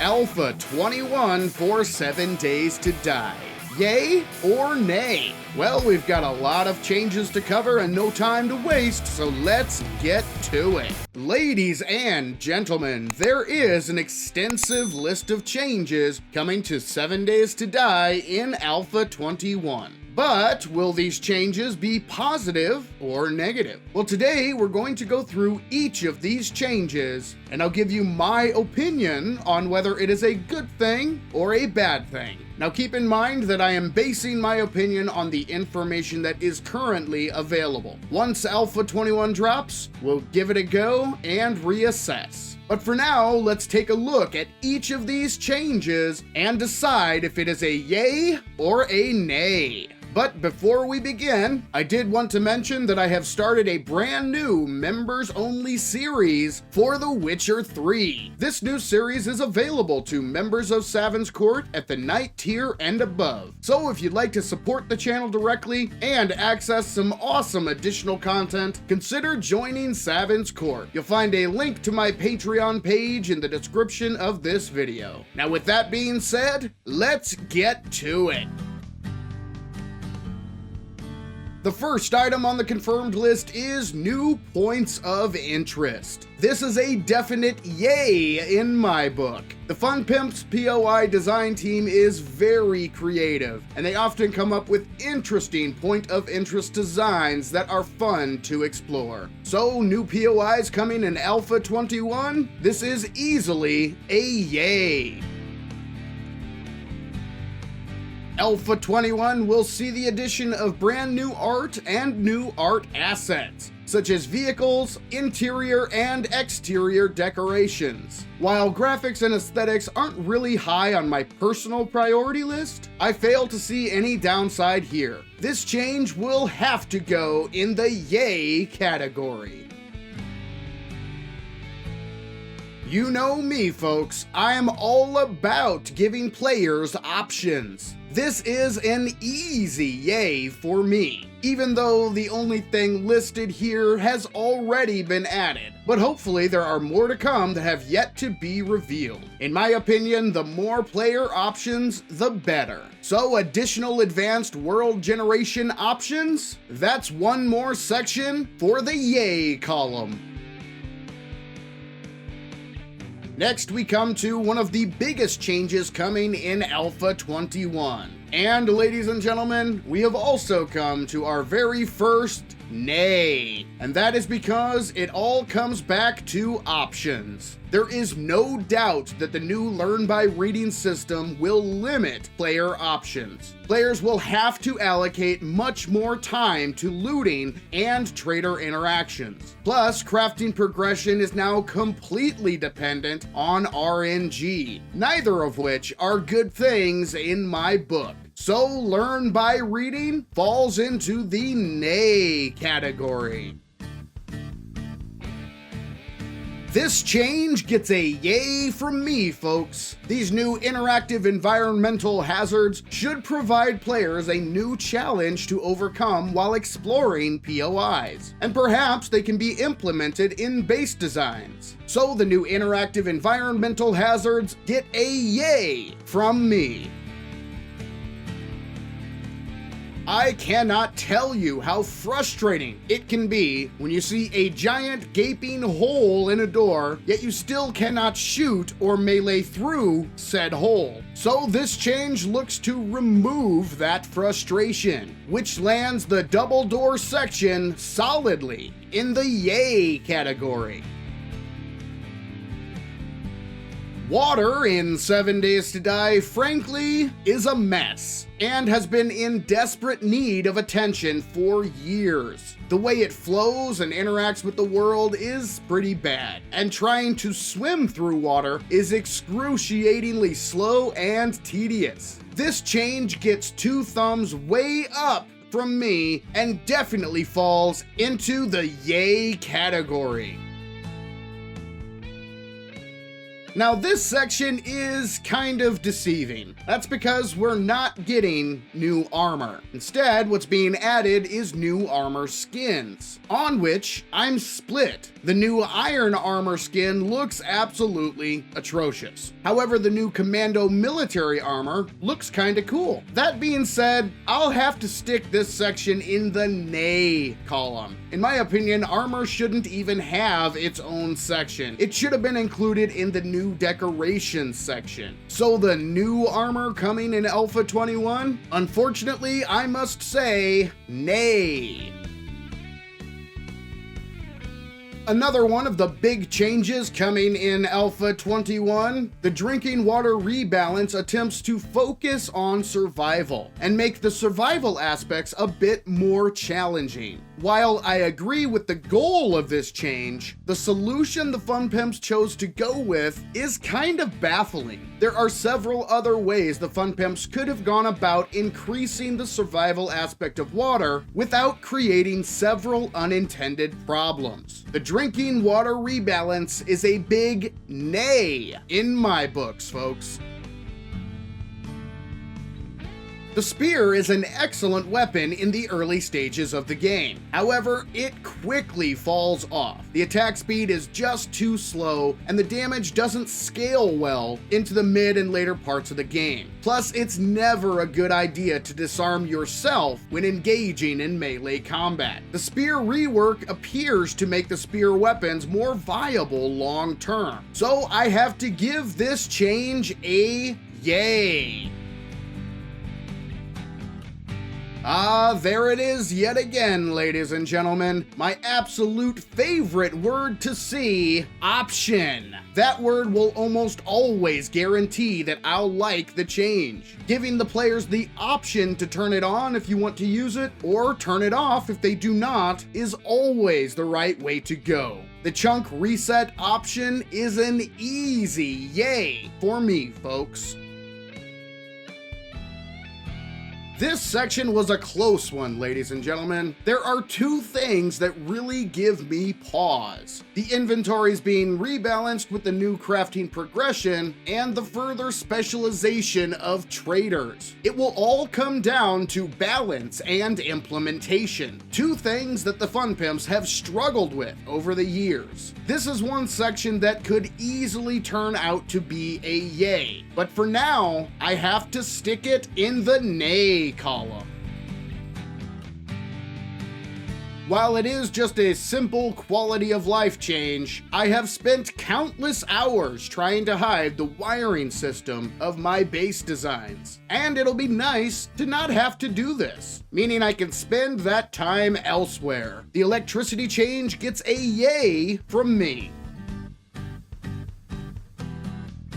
Alpha 21 for 7 Days to Die. Yay or nay? Well, we've got a lot of changes to cover and no time to waste, so let's get to it. Ladies and gentlemen, there is an extensive list of changes coming to 7 Days to Die in Alpha 21. But will these changes be positive or negative? Well, today we're going to go through each of these changes, and I'll give you my opinion on whether it is a good thing or a bad thing. Now keep in mind that I am basing my opinion on the information that is currently available. Once Alpha 21 drops, we'll give it a go and reassess. But for now, let's take a look at each of these changes and decide if it is a yay or a nay. But before we begin, I did want to mention that I have started a brand new members-only series for The Witcher 3. This new series is available to members of Savin's Court at the Knight tier and above. So if you'd like to support the channel directly and access some awesome additional content, consider joining Savin's Court. You'll find a link to my Patreon page in the description of this video. Now with that being said, let's get to it. The first item on the confirmed list is new points of interest. This is a definite yay in my book. The Fun Pimps POI design team is very creative, and they often come up with interesting point of interest designs that are fun to explore. So, new POIs coming in Alpha 21? This is easily a yay. Alpha 21 will see the addition of brand new art and new art assets, such as vehicles, interior and exterior decorations. While graphics and aesthetics aren't really high on my personal priority list, I fail to see any downside here. This change will have to go in the yay category. You know me, folks. I am all about giving players options. This is an easy yay for me, even though the only thing listed here has already been added. But hopefully there are more to come that have yet to be revealed. In my opinion, the more player options, the better. So additional advanced world generation options? That's one more section for the yay column. Next, we come to one of the biggest changes coming in Alpha 21. And ladies and gentlemen, we have also come to our very first nay. And that is because it all comes back to options. There is no doubt that the new Learn by Reading system will limit player options. Players will have to allocate much more time to looting and trader interactions. Plus, crafting progression is now completely dependent on RNG, neither of which are good things in my book. So Learn by Reading falls into the nay category. This change gets a yay from me, folks. These new interactive environmental hazards should provide players a new challenge to overcome while exploring POIs, and perhaps they can be implemented in base designs. So the new interactive environmental hazards get a yay from me. I cannot tell you how frustrating it can be when you see a giant gaping hole in a door, yet you still cannot shoot or melee through said hole. So this change looks to remove that frustration, which lands the double door section solidly in the yay category. Water in 7 Days to Die, frankly, is a mess and has been in desperate need of attention for years. The way it flows and interacts with the world is pretty bad, and trying to swim through water is excruciatingly slow and tedious. This change gets 2 thumbs way up from me and definitely falls into the yay category. Now this section is kind of deceiving. That's because we're not getting new armor. Instead, what's being added is new armor skins, on which I'm split. The new iron armor skin looks absolutely atrocious. However, the new commando military armor looks kinda cool. That being said, I'll have to stick this section in the nay column. In my opinion, armor shouldn't even have its own section. It should have been included in the new decorations section. So the new armor coming in Alpha 21? Unfortunately, I must say, nay. Another one of the big changes coming in Alpha 21, the drinking water rebalance attempts to focus on survival and make the survival aspects a bit more challenging. While I agree with the goal of this change, the solution the Fun Pimps chose to go with is kind of baffling. There are several other ways the Fun Pimps could have gone about increasing the survival aspect of water without creating several unintended problems. The drinking water rebalance is a big nay in my books, folks. The spear is an excellent weapon in the early stages of the game. However, it quickly falls off. The attack speed is just too slow, and the damage doesn't scale well into the mid and later parts of the game. Plus, it's never a good idea to disarm yourself when engaging in melee combat. The spear rework appears to make the spear weapons more viable long term. So I have to give this change a yay. There it is yet again, ladies and gentlemen. My absolute favorite word to see, option. That word will almost always guarantee that I'll like the change. Giving the players the option to turn it on if you want to use it, or turn it off if they do not, is always the right way to go. The chunk reset option is an easy yay for me, folks. This section was a close one, ladies and gentlemen. There are two things that really give me pause. The inventories being rebalanced with the new crafting progression and the further specialization of traders. It will all come down to balance and implementation, two things that the Fun Pimps have struggled with over the years. This is one section that could easily turn out to be a yay, but for now, I have to stick it in the nay column. While it is just a simple quality of life change, I have spent countless hours trying to hide the wiring system of my base designs. And it'll be nice to not have to do this, meaning I can spend that time elsewhere. The electricity change gets a yay from me.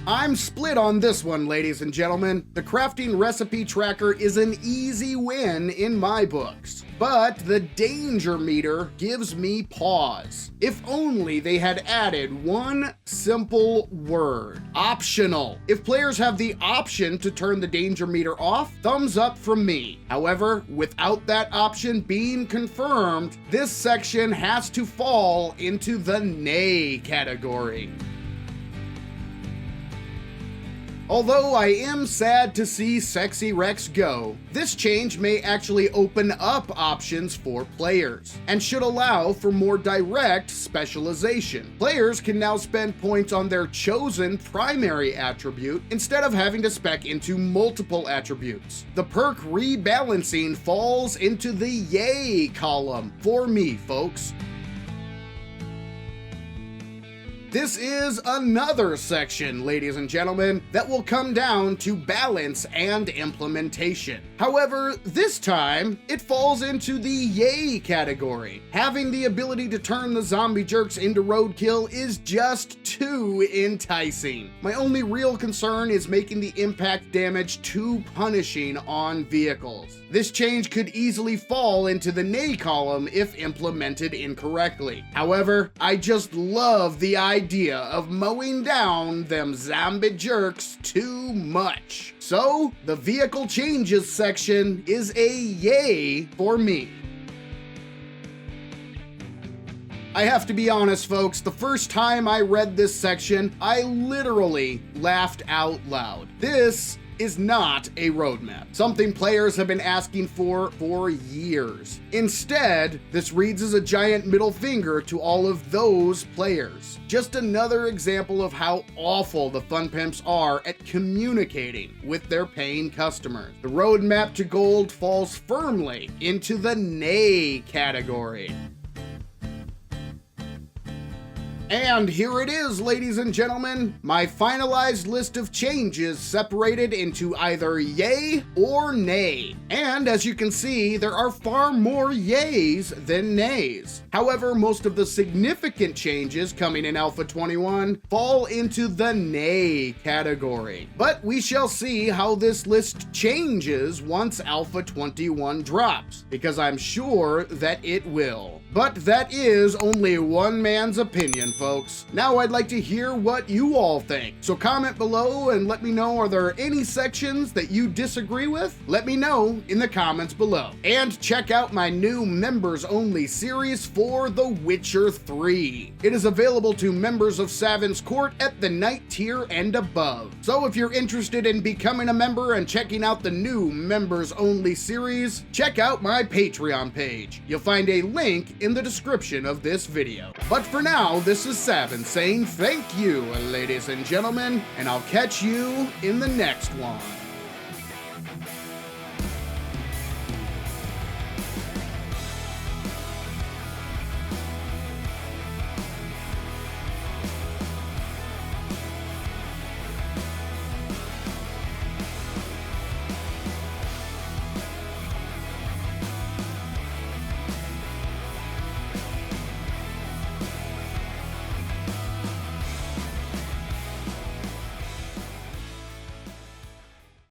I'm split on this one, ladies and gentlemen. The crafting recipe tracker is an easy win in my books, but the danger meter gives me pause. If only they had added one simple word, optional. If players have the option to turn the danger meter off, thumbs up from me. However, without that option being confirmed, this section has to fall into the nay category. Although I am sad to see Sexy Rex go, this change may actually open up options for players, and should allow for more direct specialization. Players can now spend points on their chosen primary attribute instead of having to spec into multiple attributes. The perk rebalancing falls into the yay column for me, folks. This is another section, ladies and gentlemen, that will come down to balance and implementation. However, this time, it falls into the yay category. Having the ability to turn the zombie jerks into roadkill is just too enticing. My only real concern is making the impact damage too punishing on vehicles. This change could easily fall into the nay column if implemented incorrectly. However, I just love the idea of mowing down them zombie jerks too much. So, the vehicle changes section is a yay for me. I have to be honest, folks, the first time I read this section, I literally laughed out loud. This is not a roadmap, something players have been asking for years. Instead, this reads as a giant middle finger to all of those players. Just another example of how awful the Fun Pimps are at communicating with their paying customers. The roadmap to gold falls firmly into the nay category. And here it is, ladies and gentlemen, my finalized list of changes separated into either yay or nay. And as you can see, there are far more yays than nays. However, most of the significant changes coming in Alpha 21 fall into the nay category. But we shall see how this list changes once Alpha 21 drops, because I'm sure that it will. But that is only one man's opinion, folks. Now I'd like to hear what you all think. So comment below and let me know, are there any sections that you disagree with? Let me know in the comments below. And check out my new members only series for The Witcher 3. It is available to members of Savin's Court at the Knight tier and above. So if you're interested in becoming a member and checking out the new members only series, check out my Patreon page. You'll find a link in the description of this video. But for now, this is Savin saying thank you, ladies and gentlemen, and I'll catch you in the next one.